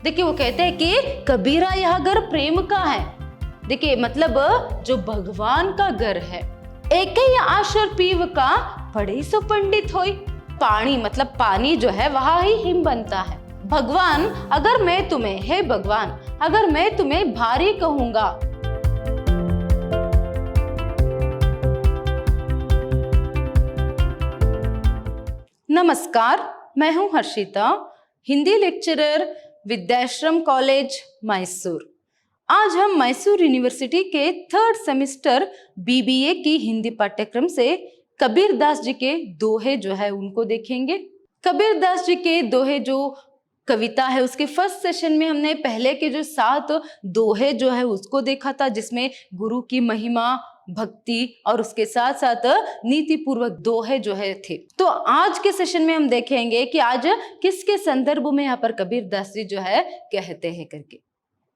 देखिए वो कहते हैं कि कबीरा यह घर प्रेम का है। देखिए मतलब जो भगवान का घर है। एक ही आशर पीव का पढ़े सो पंडित होई। पानी मतलब पानी जो है वहां ही हिम बनता है। भगवान अगर मैं तुम्हें, हे भगवान अगर मैं तुम्हें भारी कहूंगा। नमस्कार, मैं हूं हर्षिता, हिंदी लेक्चरर, विद्याश्रम कॉलेज मैसूर। आज हम मैसूर यूनिवर्सिटी के 3rd सेमेस्टर बीबीए की हिंदी पाठ्यक्रम से कबीर दास जी के दोहे जो है उनको देखेंगे। कबीर दास जी के दोहे जो कविता है उसके फर्स्ट सेशन में हमने पहले के जो 7 दोहे जो है उसको देखा था, जिसमें गुरु की महिमा, भक्ति और उसके साथ साथ नीति पूर्वक दोहे जो है थे। तो आज के सेशन में हम देखेंगे कि आज किसके संदर्भ में यहाँ पर कबीर दास जी जो है कहते हैं करके।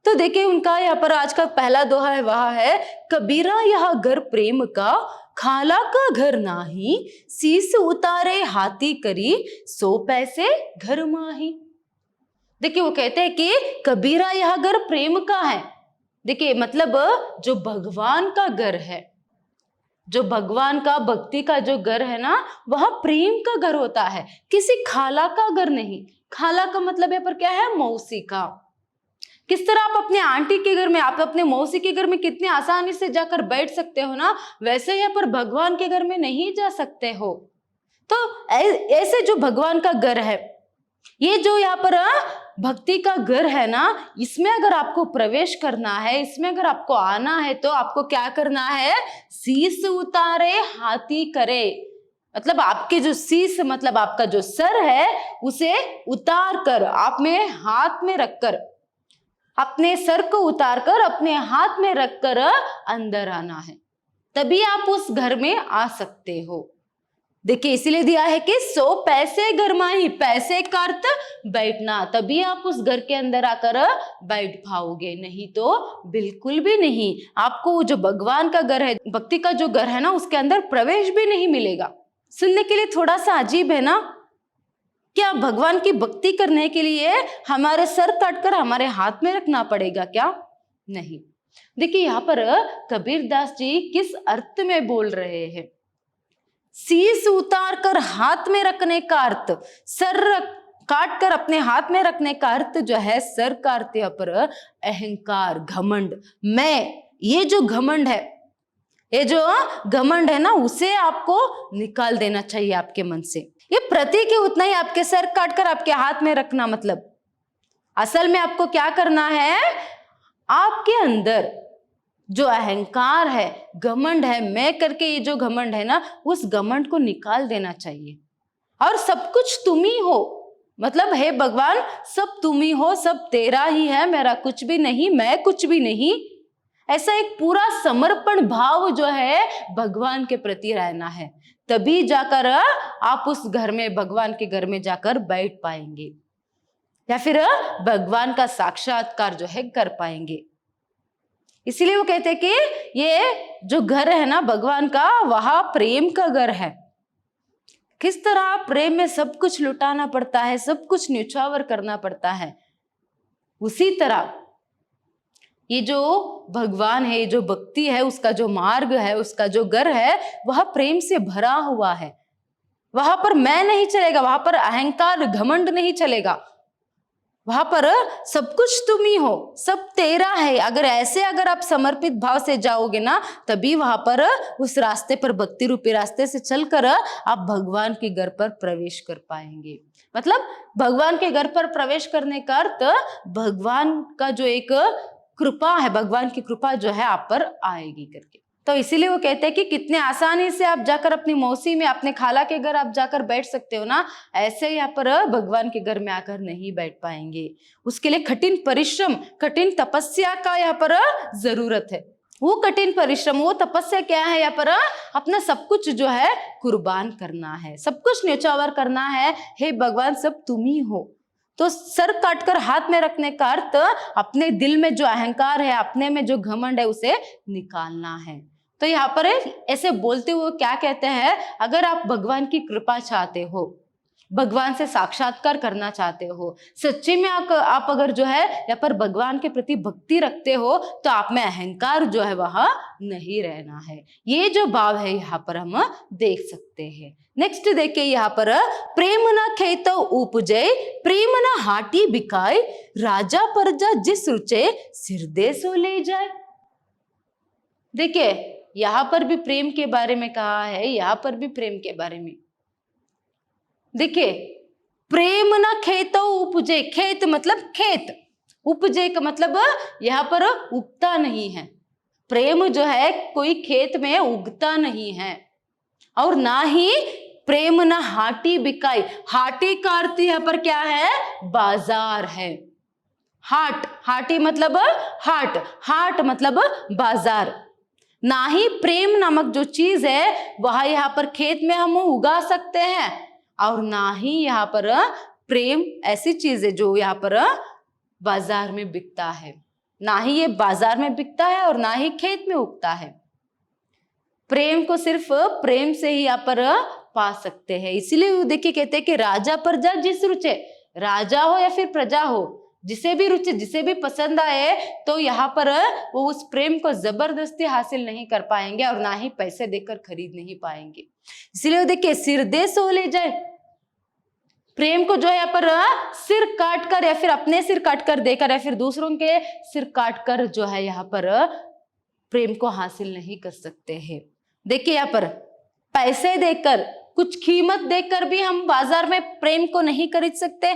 तो देखिए उनका यहाँ पर आज का पहला दोहा है, वह है कबीरा यह घर प्रेम का, खाला का घर नाही, शीस उतारे हाथी करी, 100 पैसे घर माही। देखिए वो कहते हैं कि कबीरा यह घर प्रेम का है। देखिए मतलब जो भगवान का घर है, जो भगवान का भक्ति का जो घर है ना, वह प्रेम का घर होता है, किसी खाला का घर नहीं। खाला का मतलब यहाँ पर क्या है? मौसी का। किस तरह आप अपने आंटी के घर में, आप अपने मौसी के घर में कितने आसानी से जाकर बैठ सकते हो ना, वैसे यहाँ पर भगवान के घर में नहीं जा सकते हो। तो ऐसे जो भगवान का घर है, ये जो यहाँ पर भक्ति का घर है ना, इसमें अगर आपको प्रवेश करना है, इसमें अगर आपको आना है तो आपको क्या करना है? शीस उतारे हाथी करे। मतलब आपके जो शीस मतलब आपका जो सर है उसे उतार कर, आप में हाथ में रखकर, अपने सर को उतार कर अपने हाथ में रखकर अंदर आना है, तभी आप उस घर में आ सकते हो। देखिए इसीलिए दिया है कि 100 पैसे घर माही, पैसे का अर्थ बैठना, तभी आप उस घर के अंदर आकर बैठ पाओगे, नहीं तो बिल्कुल भी नहीं। आपको जो भगवान का घर है, भक्ति का जो घर है ना, उसके अंदर प्रवेश भी नहीं मिलेगा। सुनने के लिए थोड़ा सा अजीब है ना? क्या भगवान की भक्ति करने के लिए हमारे सर काटकर हमारे हाथ में रखना पड़ेगा क्या? नहीं। देखिए यहाँ पर कबीर दास जी किस अर्थ में बोल रहे हैं? शीस उतार कर हाथ में रखने का अर्थ, सर काट कर अपने हाथ में रखने का अर्थ जो है, सर का अर्थ यहाँ पर अहंकार, घमंड, मैं, ये जो घमंड है, ये जो घमंड है ना, उसे आपको निकाल देना चाहिए आपके मन से। ये प्रतीक है उतना ही, आपके सर काटकर आपके हाथ में रखना मतलब असल में आपको क्या करना है? आपके अंदर जो अहंकार है, घमंड है, मैं करके ये जो घमंड है ना, उस घमंड को निकाल देना चाहिए। और सब कुछ तुम ही हो, मतलब हे भगवान सब तुम ही हो, सब तेरा ही है, मेरा कुछ भी नहीं, मैं कुछ भी नहीं। ऐसा एक पूरा समर्पण भाव जो है भगवान के प्रति रहना है, तभी जाकर आप उस घर में, भगवान के घर में जाकर बैठ पाएंगे, या फिर भगवान का साक्षात्कार जो है कर पाएंगे। इसीलिए वो कहते हैं कि ये जो घर है ना भगवान का, वह प्रेम का घर है। किस तरह प्रेम में सब कुछ लुटाना पड़ता है, सब कुछ न्यौछावर करना पड़ता है, उसी तरह ये जो भगवान है, ये जो भक्ति है, उसका जो मार्ग है, उसका जो घर है, वह प्रेम से भरा हुआ है। वहां पर मैं नहीं चलेगा, वहां पर अहंकार घमंड नहीं चलेगा, वहां पर सब कुछ तुम ही हो, सब तेरा है। अगर आप समर्पित भाव से जाओगे ना, तभी वहां पर उस रास्ते पर, भक्ति रूपी रास्ते से चलकर आप भगवान के घर पर प्रवेश कर पाएंगे। मतलब भगवान के घर पर प्रवेश करने का अर्थ भगवान का जो एक कृपा है, भगवान की कृपा जो है आप पर आएगी करके। तो इसीलिए वो कहते हैं कि कितने आसानी से आप जाकर अपनी मौसी में, अपने खाला के घर आप जाकर बैठ सकते हो ना, ऐसे यहाँ पर भगवान के घर में आकर नहीं बैठ पाएंगे। उसके लिए कठिन परिश्रम, कठिन तपस्या का यहाँ पर जरूरत है। वो कठिन परिश्रम, वो तपस्या क्या है? यहाँ पर अपना सब कुछ जो है कुर्बान करना है, सब कुछ न्यौछावर करना है। हे भगवान सब तुम ही हो। तो सर काटकर हाथ में रखने का अर्थ अपने दिल में जो अहंकार है, अपने में जो घमंड है, उसे निकालना है। तो यहाँ पर ऐसे बोलते हुए क्या कहते हैं? अगर आप भगवान की कृपा चाहते हो, भगवान से साक्षात्कार करना चाहते हो, सच्चे में आप अगर जो है यहाँ पर भगवान के प्रति भक्ति रखते हो तो आप में अहंकार जो है वह नहीं रहना है। ये जो भाव है यहाँ पर हम देख सकते हैं। नेक्स्ट देखिए यहाँ पर, प्रेम न खेत उपजे, प्रेम न हाटी बिकाए, राजा प्रजा जिस रुचे, सिर दे सो ले जाए। देखिए यहाँ पर भी प्रेम के बारे में कहा है, यहाँ पर भी प्रेम के बारे में। देखिए प्रेम न खेत उपजे, खेत मतलब खेत, उपजे का मतलब यहाँ पर उगता नहीं है। प्रेम जो है कोई खेत में उगता नहीं है। और ना ही प्रेम न हाटी बिकाई, हाटी का अर्थ यहाँ पर क्या है, बाजार है। हाट, हाटी मतलब हाट, हाट मतलब बाजार। ना ही प्रेम नामक जो चीज है वह यहाँ पर खेत में हम उगा सकते हैं, और ना ही यहाँ पर प्रेम ऐसी चीज है जो यहाँ पर बाजार में बिकता है। ना ही ये बाजार में बिकता है और ना ही खेत में उगता है। प्रेम को सिर्फ प्रेम से ही यहाँ पर पा सकते हैं। इसीलिए देखिए कहते हैं कि राजा प्रजा जिस रुचे, राजा हो या फिर प्रजा हो, जिसे भी रुचि, जिसे भी पसंद आए, तो यहाँ पर वो उस प्रेम को जबरदस्ती हासिल नहीं कर पाएंगे और ना ही पैसे देकर खरीद नहीं पाएंगे। इसलिए देखिए सिर दे सो ले जाए, प्रेम को जो है यहाँ पर सिर काट कर या फिर अपने सिर काट कर देकर या फिर दूसरों के सिर काट कर जो है यहाँ पर प्रेम को हासिल नहीं कर सकते हैं। देखिए यहाँ पर पैसे देकर, कुछ कीमत देकर भी हम बाजार में प्रेम को नहीं खरीद सकते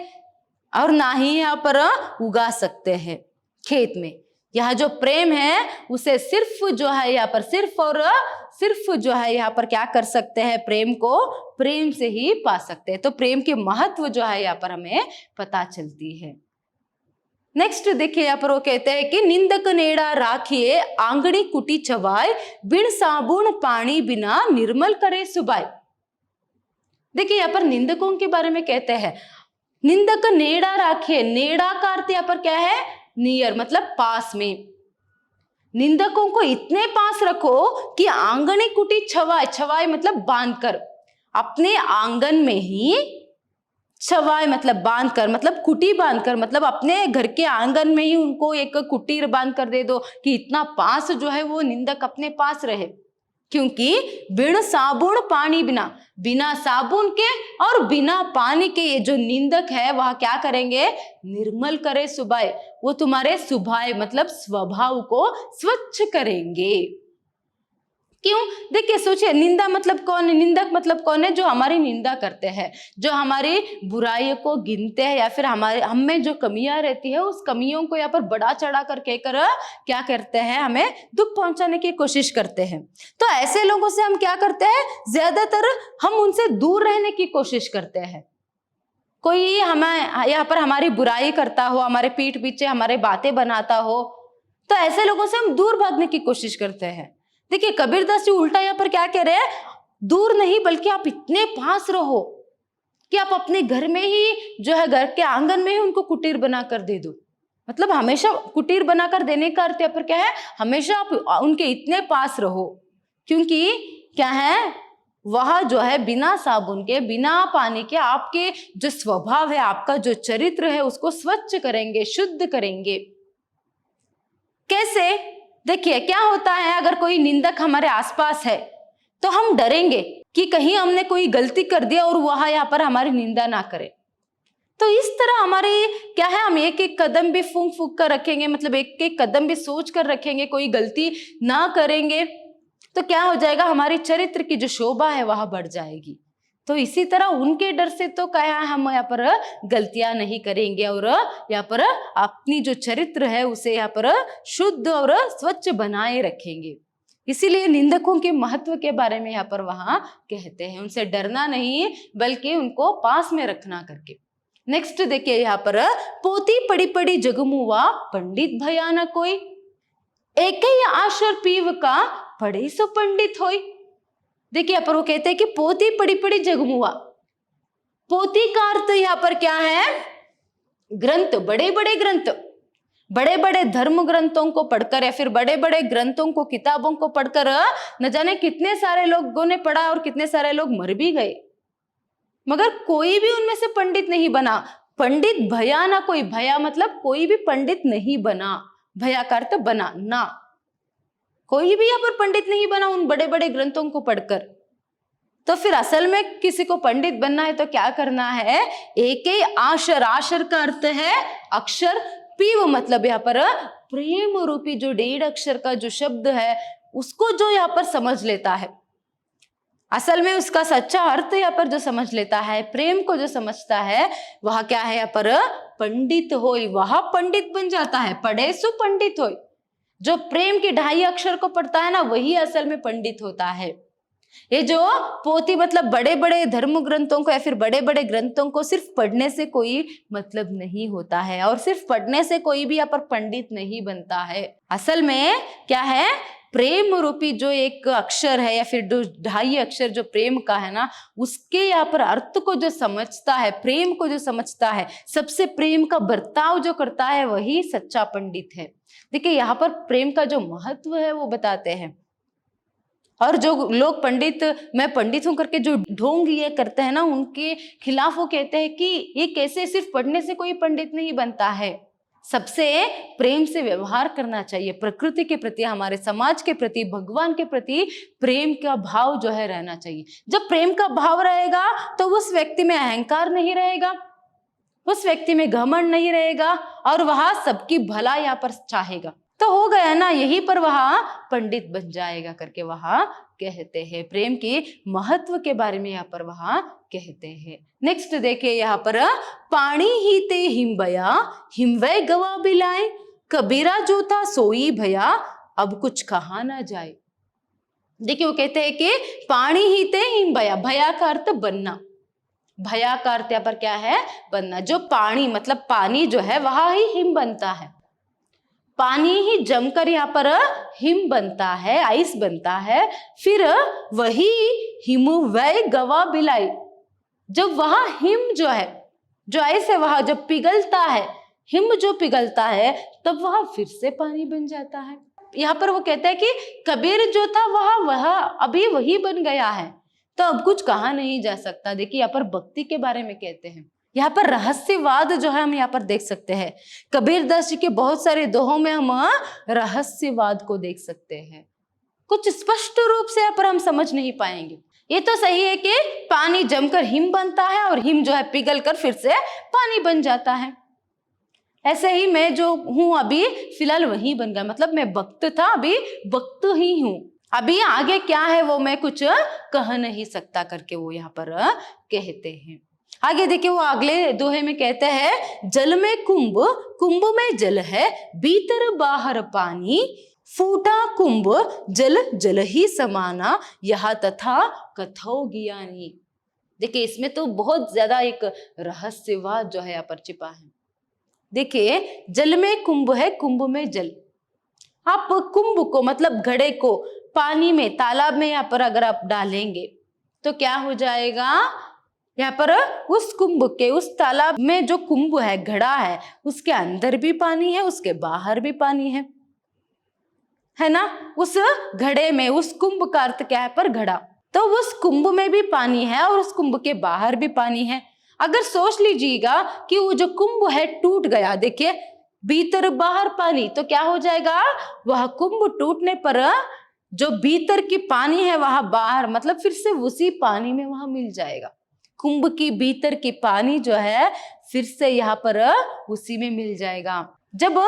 और ना ही यहाँ पर उगा सकते हैं खेत में। यह जो प्रेम है उसे सिर्फ जो है यहाँ पर सिर्फ और सिर्फ जो है यहाँ पर क्या कर सकते हैं, प्रेम को प्रेम से ही पा सकते हैं। तो प्रेम के महत्व जो है यहाँ पर हमें पता चलती है। नेक्स्ट देखिए यहाँ पर वो कहते हैं कि निंदक नेड़ा राखिए, आंगड़ी कुटी चवाए, बिन साबुन पानी बिना निर्मल करे सुबाई। देखिए यहाँ पर निंदकों के बारे में कहते हैं, निंदक नेड़ा राखिए, नेड़ा का अर्थ यहाँ पर क्या है, नियर मतलब पास में। निंदकों को इतने पास रखो कि आंगनी कुटी छवाए, छवाए मतलब बांधकर, अपने आंगन में ही, छवाए मतलब बांधकर, मतलब कुटी बांधकर, मतलब अपने घर के आंगन में ही उनको एक कुटीर बांध कर दे दो कि इतना पास जो है वो निंदक अपने पास रहे। क्योंकि बिन साबुन पानी बिना, बिना साबुन के और बिना पानी के ये जो निंदक है वह क्या करेंगे, निर्मल करे सुबाए, वो तुम्हारे सुभाए मतलब स्वभाव को स्वच्छ करेंगे। क्यों, देखिए सोचिए, निंदा मतलब कौन है, निंदक मतलब कौन है, जो हमारी निंदा करते हैं, जो हमारी बुराइयों को गिनते हैं या फिर हमारे हम में जो कमियां रहती है उस कमियों को यहाँ पर बड़ा चढ़ा कर कहकर क्या करते हैं, हमें दुख पहुंचाने की कोशिश करते हैं। तो ऐसे लोगों से हम क्या करते हैं, ज्यादातर हम उनसे दूर रहने की कोशिश करते हैं। कोई हमें यहाँ पर हमारी बुराई करता हो, हमारे पीठ पीछे हमारे बातें बनाता हो, तो ऐसे लोगों से हम दूर भागने की कोशिश करते हैं। देखिए कबीरदास जी उल्टा यहाँ पर क्या कह रहे हैं, दूर नहीं बल्कि आप इतने पास रहो कि आप अपने घर में ही जो है, घर के आंगन में ही उनको कुटीर बनाकर दे दो। मतलब हमेशा कुटीर बनाकर देने का अर्थ यहाँ पर क्या है, हमेशा आप उनके इतने पास रहो, क्योंकि क्या है, वह जो है बिना साबुन के, बिना पानी के आपके जो स्वभाव है, आपका जो चरित्र है उसको स्वच्छ करेंगे, शुद्ध करेंगे। कैसे, देखिए क्या होता है, अगर कोई निंदक हमारे आसपास है तो हम डरेंगे कि कहीं हमने कोई गलती कर दिया और वह यहाँ पर हमारी निंदा ना करे। तो इस तरह हमारी क्या है, हम एक एक कदम भी फूंक फूंक कर रखेंगे, मतलब एक एक कदम भी सोच कर रखेंगे, कोई गलती ना करेंगे, तो क्या हो जाएगा, हमारी चरित्र की जो शोभा है वह बढ़ जाएगी। तो इसी तरह उनके डर से तो क्या हम यहाँ पर गलतियां नहीं करेंगे और यहाँ पर अपनी जो चरित्र है उसे यहाँ पर शुद्ध और स्वच्छ बनाए रखेंगे। इसीलिए निंदकों के महत्व के बारे में यहाँ पर वहां कहते हैं, उनसे डरना नहीं बल्कि उनको पास में रखना करके। नेक्स्ट देखिए यहाँ पर, पोती पड़ी पड़ी जगमुआ, पंडित भया न कोई, एक ही आशर पीव का, पढ़े सो पंडित होई। देखिए यहाँ पर वो कहते हैं कि पोती पड़ी पड़ी जगमुआ, पोती का अर्थ यहाँ पर क्या है, ग्रंथ, बड़े बड़े ग्रंथ, बड़े बड़े धर्म ग्रंथों को पढ़कर या फिर बड़े बड़े ग्रंथों को, किताबों को पढ़कर न जाने कितने सारे लोगों ने पढ़ा और कितने सारे लोग मर भी गए। मगर कोई भी उनमें से पंडित नहीं बना। पंडित भया ना कोई, भया मतलब कोई भी पंडित नहीं बना, भया का अर्थ बना ना, कोई भी यहाँ पर पंडित नहीं बना उन बड़े बड़े ग्रंथों को पढ़कर। तो फिर असल में किसी को पंडित बनना है तो क्या करना है, एक ही आशर, आशर का अर्थ है अक्षर, पीव मतलब यहाँ पर प्रेम रूपी जो 1.5 अक्षर का जो शब्द है उसको जो यहाँ पर समझ लेता है, असल में उसका सच्चा अर्थ यहाँ पर जो समझ लेता है, प्रेम को जो समझता है, वह क्या है यहाँ पर पंडित होय, वह पंडित बन जाता है। पढ़े सु पंडित होय, जो प्रेम के 2.5 अक्षर को पढ़ता है ना वही असल में पंडित होता है। ये जो पोथी मतलब बड़े बड़े धर्म ग्रंथों को या फिर बड़े बड़े ग्रंथों को सिर्फ पढ़ने से कोई मतलब नहीं होता है, और सिर्फ पढ़ने से कोई भी यहाँ पर पंडित नहीं बनता है। असल में क्या है, प्रेम रूपी जो एक अक्षर है या फिर जो 2.5 अक्षर जो प्रेम का है ना, उसके यहाँ पर अर्थ को जो समझता है, प्रेम को जो समझता है, सबसे प्रेम का बर्ताव जो करता है, वही सच्चा पंडित है। देखिए यहाँ पर प्रेम का जो महत्व है वो बताते हैं। और जो लोग पंडित, मैं पंडित हूं करके जो ढोंग ये करते हैं ना, उनके खिलाफ वो कहते हैं कि ये कैसे, सिर्फ पढ़ने से कोई पंडित नहीं बनता है, सबसे प्रेम से व्यवहार करना चाहिए, प्रकृति के प्रति, हमारे समाज के प्रति, भगवान के प्रति प्रेम का भाव जो है रहना चाहिए। जब प्रेम का भाव रहेगा तो उस व्यक्ति में अहंकार नहीं रहेगा, उस व्यक्ति में घमंड नहीं रहेगा, और वह सबकी भला यहाँ पर चाहेगा। तो हो गया ना, यही पर वह पंडित बन जाएगा करके वह कहते हैं। प्रेम के महत्व के बारे में यहाँ पर वह कहते हैं। नेक्स्ट देखिए यहाँ पर, पानी ही ते हिमबया, हिमवय गवा बिलाए, कबीरा जो था सोई भया, अब कुछ कहा ना जाए। देखिए वो कहते हैं कि पानी ही ते हिमबया, भया का अर्थ बनना, भया का अर्थ यहाँ पर क्या है, बनना। जो पानी मतलब पानी जो है वह ही हिम बनता है, पानी ही जमकर यहाँ पर हिम बनता है, आइस बनता है, फिर वही हिमवय गवा बिलाई, जब वह हिम जो है, जो आइस है, वह जब पिघलता है, हिम जो पिघलता है, तब वह फिर से पानी बन जाता है। यहाँ पर वो कहता है कि कबीर जो था वह अभी वही बन गया है, तो अब कुछ कहा नहीं जा सकता। देखिए यहाँ पर भक्ति के बारे में कहते हैं, यहाँ पर रहस्यवाद जो है हम यहाँ पर देख सकते हैं। कबीरदास जी के बहुत सारे दोहों में हम रहस्यवाद को देख सकते हैं। कुछ स्पष्ट रूप से यहाँ पर हम समझ नहीं पाएंगे। ये तो सही है कि पानी जमकर हिम बनता है और हिम जो है पिघल कर फिर से पानी बन जाता है। ऐसे ही मैं जो हूं अभी फिलहाल वही बन गया, मतलब मैं भक्त था, अभी भक्त ही हूं, अभी आगे क्या है वो मैं कुछ कह नहीं सकता करके वो यहाँ पर कहते हैं। आगे देखिए वो अगले दोहे में कहते हैं, जल में कुंभ, कुंभ में जल है, भीतर बाहर पानी, फूटा कुंभ जल जल ही समाना, यह तथा कथो ज्ञानी। देखिए इसमें तो बहुत ज्यादा एक रहस्यवाद जो है यहाँ पर छिपा है। देखिए जल में कुंभ है, कुंभ में जल, आप कुंभ को मतलब घड़े को पानी में, तालाब में यहाँ पर अगर आप डालेंगे तो क्या हो जाएगा, यहाँ पर उस कुंभ के, उस तालाब में जो कुंभ है, घड़ा है, उसके अंदर भी पानी है, उसके बाहर भी पानी है ना। उस घड़े में, उस कुंभ का अर्थ क्या है पर घड़ा, तो उस कुंभ में भी पानी है और उस कुंभ के बाहर भी पानी है। अगर सोच लीजिएगा कि वो जो कुंभ है टूट गया, देखिए भीतर बाहर पानी, तो क्या हो जाएगा, वह कुंभ टूटने पर जो भीतर की पानी है वह बाहर, मतलब फिर से उसी पानी में वहां मिल जाएगा। कुंभ की भीतर की पानी जो है फिर से यहाँ पर उसी में मिल जाएगा। जब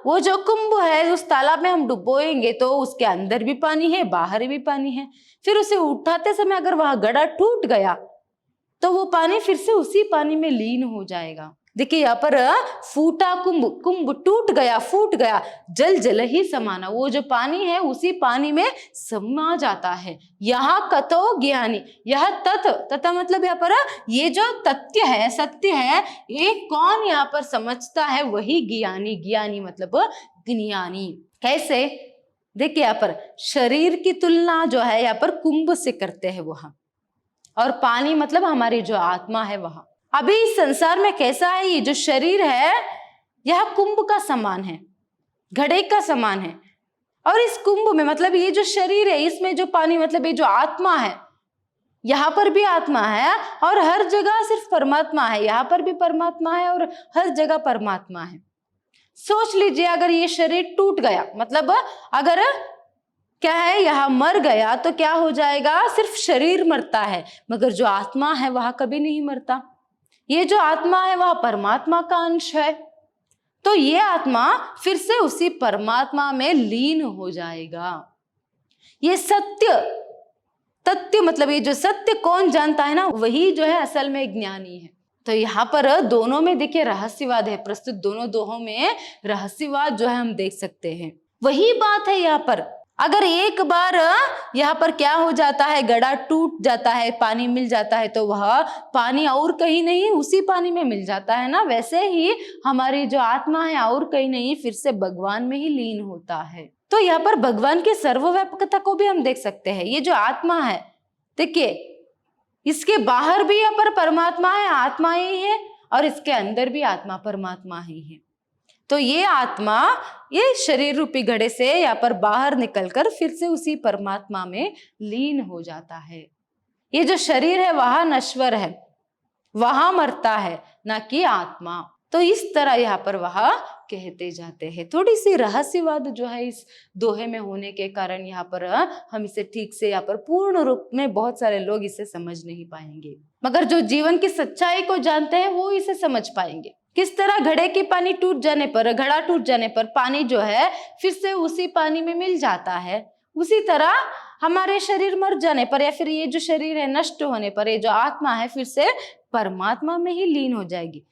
वो जो कुंभ है उस तालाब में हम डुबोएंगे तो उसके अंदर भी पानी है, बाहर भी पानी है, फिर उसे उठाते समय अगर वह घड़ा टूट गया तो वो पानी फिर से उसी पानी में लीन हो जाएगा। देखिए यहाँ पर फूटा कुंभ, कुंभ टूट गया, फूट गया, जल जल ही समाना, वो जो पानी है उसी पानी में समा जाता है। यहाँ कतो ज्ञानी, यह तथा मतलब यहाँ पर ये जो तथ्य है, सत्य है, ये कौन यहाँ पर समझता है, वही ज्ञानी। ज्ञानी मतलब ज्ञानी कैसे, देखिए यहाँ पर शरीर की तुलना जो है यहाँ पर कुंभ से करते हैं वहां, और पानी मतलब हमारी जो आत्मा है वहां। अभी इस संसार में कैसा है, ये जो शरीर है यह कुंभ का समान है, घड़े का समान है, और इस कुंभ में मतलब ये जो शरीर है इसमें जो पानी मतलब ये जो आत्मा है यहाँ पर भी आत्मा है और हर जगह सिर्फ परमात्मा है। यहाँ पर भी परमात्मा है और हर जगह परमात्मा है। सोच लीजिए, अगर ये शरीर टूट गया, मतलब अगर क्या है, यहाँ मर गया तो क्या हो जाएगा, सिर्फ शरीर मरता है, मगर जो आत्मा है वह कभी नहीं मरता। ये जो आत्मा है वह परमात्मा का अंश है, तो ये आत्मा फिर से उसी परमात्मा में लीन हो जाएगा। ये सत्य तथ्य, मतलब ये जो सत्य कौन जानता है ना, वही जो है असल में ज्ञानी है। तो यहाँ पर दोनों में देखिए रहस्यवाद है, प्रस्तुत दोनों दोहों में रहस्यवाद जो है हम देख सकते हैं। वही बात है यहाँ पर, अगर एक बार यहाँ पर क्या हो जाता है, घड़ा टूट जाता है, पानी मिल जाता है, तो वह पानी और कहीं नहीं उसी पानी में मिल जाता है ना। वैसे ही हमारी जो आत्मा है और कहीं नहीं फिर से भगवान में ही लीन होता है। तो यहाँ पर भगवान की सर्वव्यापकता को भी हम देख सकते हैं। ये जो आत्मा है, देखिए इसके बाहर भी यहाँ पर परमात्मा है, आत्मा ही है, और इसके अंदर भी आत्मा परमात्मा ही है। तो ये आत्मा ये शरीर रूपी घड़े से यहाँ पर बाहर निकलकर फिर से उसी परमात्मा में लीन हो जाता है। ये जो शरीर है वह नश्वर है, वहां मरता है, ना कि आत्मा। तो इस तरह यहाँ पर वह कहते जाते हैं। थोड़ी सी रहस्यवाद जो है इस दोहे में होने के कारण यहाँ पर हम इसे ठीक से यहाँ पर पूर्ण रूप में बहुत सारे लोग इसे समझ नहीं पाएंगे, मगर जो जीवन की सच्चाई को जानते हैं वो इसे समझ पाएंगे। किस तरह घड़े की पानी टूट जाने पर, घड़ा टूट जाने पर पानी जो है फिर से उसी पानी में मिल जाता है, उसी तरह हमारे शरीर मर जाने पर या फिर ये जो शरीर है नष्ट होने पर ये जो आत्मा है फिर से परमात्मा में ही लीन हो जाएगी।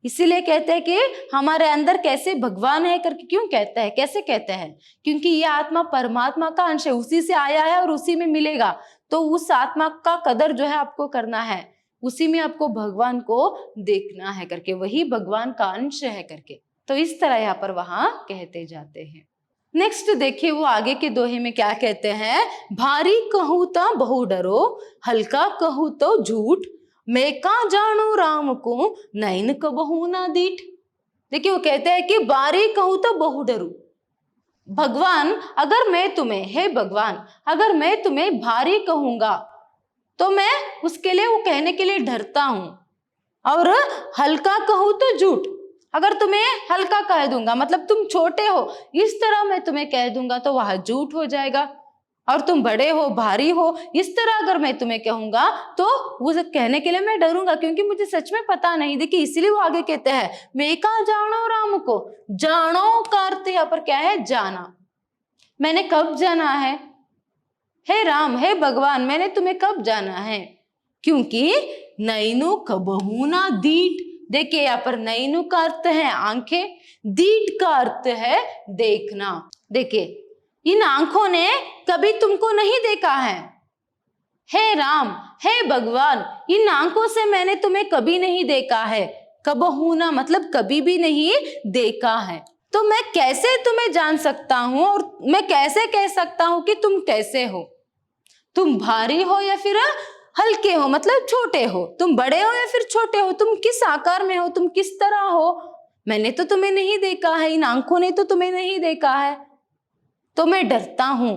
इसीलिए कहते हैं कि हमारे अंदर कैसे भगवान है करके क्यों कहते हैं, कैसे कहते हैं, क्योंकि ये आत्मा परमात्मा का अंश है, उसी से आया है और उसी में मिलेगा। तो उस आत्मा का कदर जो है आपको करना है, उसी में आपको भगवान को देखना है करके, वही भगवान का अंश है करके। तो इस तरह यहाँ पर वहां कहते जाते हैं। नेक्स्ट देखिए वो आगे के दोहे में क्या कहते हैं, भारी कहूं तो बहु डरो, हल्का कहूं तो झूठ, मैं का जानू राम को नैन कबहू ना दीठ। देखिए वो कहते हैं कि भारी कहूं तो बहु डरू, भगवान अगर मैं तुम्हें, हे भगवान अगर मैं तुम्हें भारी कहूंगा तो मैं उसके लिए वो कहने के लिए डरता हूं, और हल्का कहूं तो झूठ, अगर तुम्हें हल्का कह दूंगा मतलब तुम छोटे हो इस तरह मैं तुम्हें कह दूंगा तो वह झूठ हो जाएगा, और तुम बड़े हो भारी हो इस तरह अगर मैं तुम्हें कहूंगा तो वो कहने के लिए मैं डरूंगा, क्योंकि मुझे सच में पता नहीं। देखिए इसलिए वो आगे कहते हैं मैं कहा जानो राम को, जानो का अर्थ यहाँ पर क्या है, जाना। मैंने कब जाना है, हे राम हे भगवान मैंने तुम्हें कब जाना है, क्योंकि नैनो कबहू ना दीठ। देखिए यहाँ पर नैनु का अर्थ है आंखें, दीठ का अर्थ है देखना। देखिए इन आंखों ने कभी तुमको नहीं देखा है, हे राम हे भगवान इन आंखों से मैंने तुम्हें कभी नहीं देखा है, कबहू ना मतलब कभी भी नहीं देखा है, तो मैं कैसे तुम्हें जान सकता हूं और मैं कैसे कह सकता हूं कि तुम कैसे हो, तुम भारी हो या फिर हल्के हो मतलब छोटे हो, तुम बड़े हो या फिर छोटे हो, तुम किस आकार में हो, तुम किस तरह हो, मैंने तो तुम्हें नहीं देखा है, इन आंखों ने तो तुम्हें नहीं देखा है, तो मैं डरता हूं,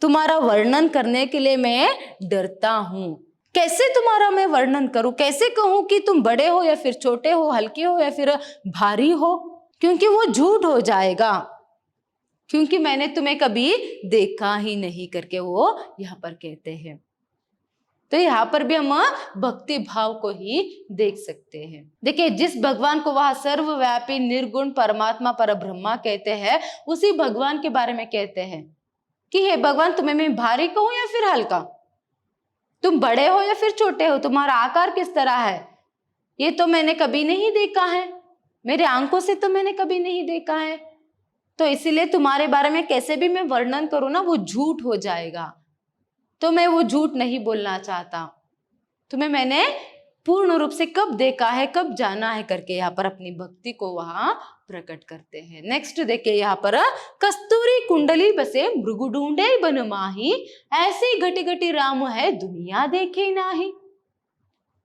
तुम्हारा वर्णन करने के लिए मैं डरता हूं। कैसे तुम्हारा मैं वर्णन करूं, कैसे कहूं कि तुम बड़े हो या फिर छोटे हो, हल्के हो या फिर भारी हो, क्योंकि वो झूठ हो जाएगा, क्योंकि मैंने तुम्हें कभी देखा ही नहीं करके वो यहाँ पर कहते हैं। तो यहाँ पर भी हम भक्ति भाव को ही देख सकते हैं। देखिए जिस भगवान को वह सर्वव्यापी निर्गुण परमात्मा पर ब्रह्मा कहते हैं, उसी भगवान के बारे में कहते हैं कि हे भगवान तुम्हें मैं भारी कहूं या फिर हल्का, तुम बड़े हो या फिर छोटे हो, तुम्हारा आकार किस तरह है ये तो मैंने कभी नहीं देखा है, मेरे आंखों से तो मैंने कभी नहीं देखा है, तो इसीलिए तुम्हारे बारे में कैसे भी मैं वर्णन करूं ना वो झूठ हो जाएगा, तो मैं वो झूठ नहीं बोलना चाहता, तुम्हें मैंने पूर्ण रूप से कब देखा है कब जाना है करके यहाँ पर अपनी भक्ति को वहां प्रकट करते हैं। नेक्स्ट देखिए यहाँ पर कस्तूरी कुंडली बसे मृगु ढूंढे बन माही, ऐसी घटी घटी राम है दुनिया देखे नाही।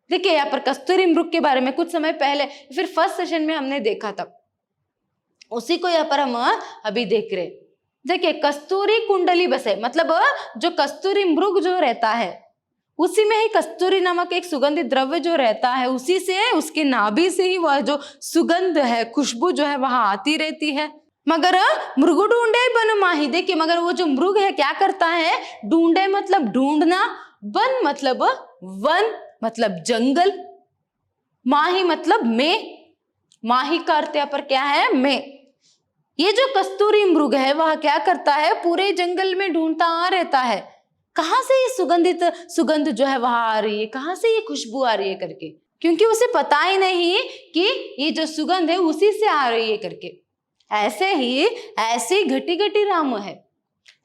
देखिए यहाँ पर कस्तूरी मृग के बारे में कुछ समय पहले फिर फर्स्ट सेशन में हमने देखा था, उसी को यहाँ पर हम अभी देख रहे। देखिए कस्तूरी कुंडली बसे मतलब जो कस्तूरी मृग जो रहता है उसी में ही कस्तूरी नामक एक सुगंधित द्रव्य जो रहता है, उसी से, उसके नाभि से ही वह जो सुगंध है, खुशबू जो है वहां आती रहती है। मगर मृग ढूंढे बन माही, देखिए मगर वो जो मृग है क्या करता है, ढूंढे मतलब ढूंढना, बन मतलब वन मतलब जंगल, माही मतलब में, माही का अर्थ यहाँ पर क्या है, में। ये जो कस्तूरी मृग है वह क्या करता है, पूरे जंगल में ढूंढता आ रहता है, कहाँ से ये सुगंध जो है वहां आ रही है, कहाँ से ये खुशबू आ रही है करके, क्योंकि उसे पता ही नहीं कि ये जो सुगंध है उसी से आ रही है करके। ऐसे ही घटी घटी राम है,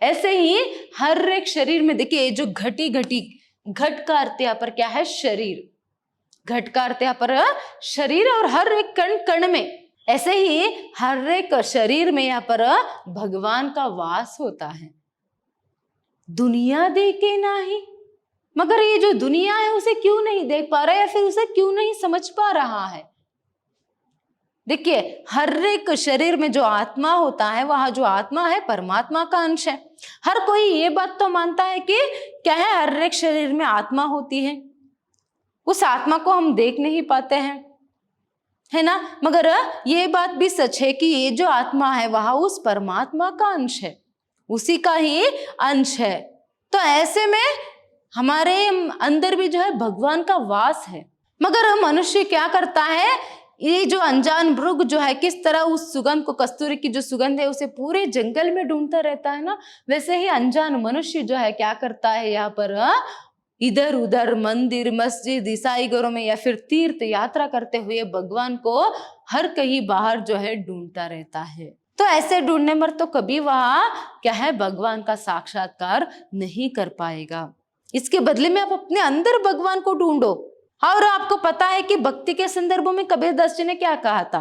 ऐसे ही हर एक शरीर में देखिए जो घटी घटी, घट का अर्थ यहाँ पर क्या है, शरीर, घट का अर्थ यहाँ पर शरीर, और हर एक कण कण में, ऐसे ही हर एक शरीर में यहाँ पर भगवान का वास होता है। दुनिया देखे नाही, मगर ये जो दुनिया है उसे क्यों नहीं देख पा रहा है, या फिर उसे क्यों नहीं समझ पा रहा है। देखिए हर एक शरीर में जो आत्मा होता है, वह जो आत्मा है परमात्मा का अंश है। हर कोई ये बात तो मानता है कि क्या है, हर एक शरीर में आत्मा होती है, उस आत्मा को हम देख नहीं पाते हैं, है ना। मगर ये बात भी सच है कि ये जो आत्मा है वह उस परमात्मा का अंश है, उसी का ही अंश है। तो ऐसे में हमारे अंदर भी जो है भगवान का वास है। मगर मनुष्य क्या करता है, ये जो अनजान मृग जो है किस तरह उस सुगंध को, कस्तूरी की जो सुगंध है उसे पूरे जंगल में ढूंढता रहता है ना, वैसे ही अनजान मनुष्य जो है क्या करता है, यहाँ पर इधर उधर मंदिर मस्जिद ईसाई घरों में या फिर तीर्थ यात्रा करते हुए भगवान को हर कहीं बाहर जो है ढूंढता रहता है। तो ऐसे ढूंढने पर तो कभी वह क्या है, भगवान का साक्षात्कार नहीं कर पाएगा। इसके बदले में आप अपने अंदर भगवान को ढूंढो। और आपको पता है कि भक्ति के संदर्भ में कबीरदास जी ने क्या कहा था,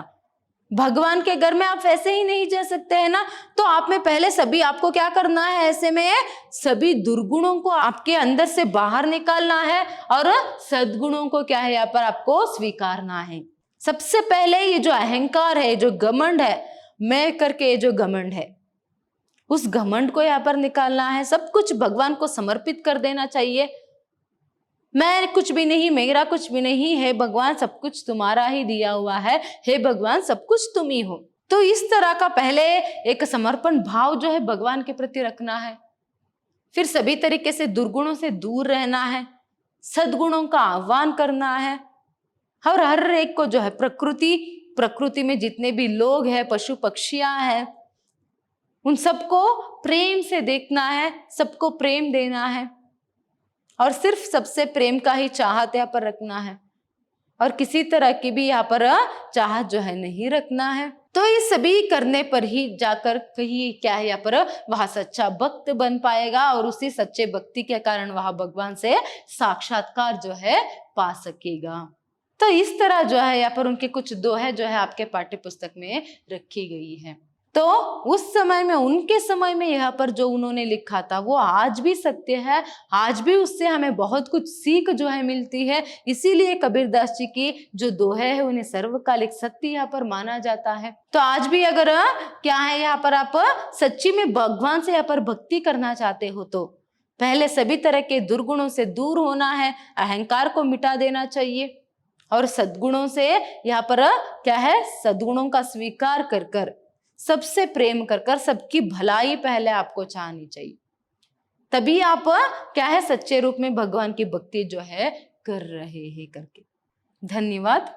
भगवान के घर में आप ऐसे ही नहीं जा सकते हैं ना, तो आप में पहले सभी आपको क्या करना है, ऐसे में सभी दुर्गुणों को आपके अंदर से बाहर निकालना है और सद्गुणों को क्या है, यहाँ पर आपको स्वीकारना है। सबसे पहले ये जो अहंकार है, जो घमंड है, मैं करके ये जो घमंड है, उस घमंड को यहाँ पर निकालना है। सब कुछ भगवान को समर्पित कर देना चाहिए। मैं कुछ भी नहीं, मेरा कुछ भी नहीं है, भगवान सब कुछ तुम्हारा ही दिया हुआ है, हे भगवान सब कुछ तुम ही हो। तो इस तरह का पहले एक समर्पण भाव जो है भगवान के प्रति रखना है। फिर सभी तरीके से दुर्गुणों से दूर रहना है, सद्गुणों का आह्वान करना है, और हर एक को जो है प्रकृति में जितने भी लोग हैं, पशु पक्षियां हैं, उन सबको प्रेम से देखना है, सबको प्रेम देना है, और सिर्फ सबसे प्रेम का ही चाहत यहाँ पर रखना है, और किसी तरह की भी यहाँ पर चाहत जो है नहीं रखना है। तो ये सभी करने पर ही जाकर कहीं क्या है, यहाँ पर वह सच्चा भक्त बन पाएगा, और उसी सच्चे भक्ति के कारण वह भगवान से साक्षात्कार जो है पा सकेगा। तो इस तरह जो है यहाँ पर उनके कुछ दोहे जो है आपके पाठ्य पुस्तक में रखी गई है। तो उस समय में, उनके समय में यहाँ पर जो उन्होंने लिखा था वो आज भी सत्य है, आज भी उससे हमें बहुत कुछ सीख जो है मिलती है। इसीलिए कबीरदास जी की जो दोहे है उन्हें सर्वकालिक सत्य यहाँ पर माना जाता है। तो आज भी अगर क्या है, यहाँ पर आप सच्ची में भगवान से यहाँ पर भक्ति करना चाहते हो तो पहले सभी तरह के दुर्गुणों से दूर होना है, अहंकार को मिटा देना चाहिए, और सद्गुणों से यहाँ पर क्या है, सद्गुणों का स्वीकार कर कर, सबसे प्रेम कर कर, सबकी भलाई पहले आपको चाहनी चाहिए। तभी आप क्या है, सच्चे रूप में भगवान की भक्ति जो है कर रहे हैं करके। धन्यवाद।